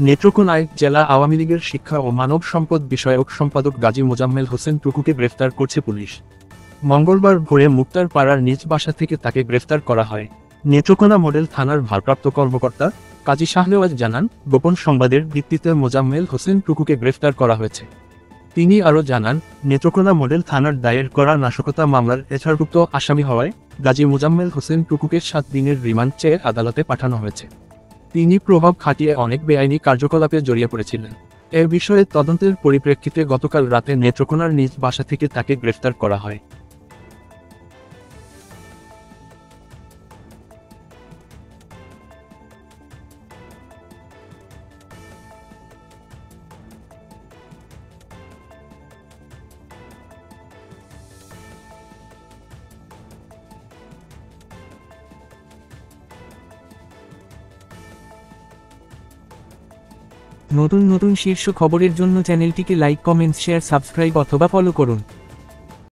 নেত্রকোনায় জেলা আওয়ামী লীগের শিক্ষা ও মানব সম্পদ বিষয়ক সম্পাদক গাজী মোজাম্মেল হোসেন টুকুকে গ্রেফতার করছে পুলিশ। মঙ্গলবার ভোরে মুক্তার পাড়ার নিজ বাসা থেকে তাকে গ্রেফতার করা হয়। নেত্রকোনা মডেল থানার ভারপ্রাপ্ত কর্মকর্তা কাজী শাহনেওয়াজ জানান, গোপন সংবাদের ভিত্তিতে মোজাম্মেল হোসেন টুকুকে গ্রেফতার করা হয়েছে। তিনি আরও জানান, নেত্রকোনা মডেল থানার দায়ের করা নাশকতা মামলার এজাহারভুক্ত আসামি হওয়ায় গাজী মোজাম্মেল হোসেন টুকুকে 7 দিনের রিমান্ড চেয়ে আদালতে পাঠানো হয়েছে। তিনি প্রভাব খাটিয়ে অনেক বেআইনি কার্যকলাপে জড়িয়ে পড়েছিলেন। এ বিষয়ে তদন্তের পরিপ্রেক্ষিতে গতকাল রাতে নেত্রকোনার নিজ বাসা থেকে তাকে গ্রেফতার করা হয়। নতুন নতুন শীর্ষ খবরের জন্য চ্যানেলটিকে লাইক, কমেন্টস, শেয়ার, সাবস্ক্রাইব অথবা ফলো করুন।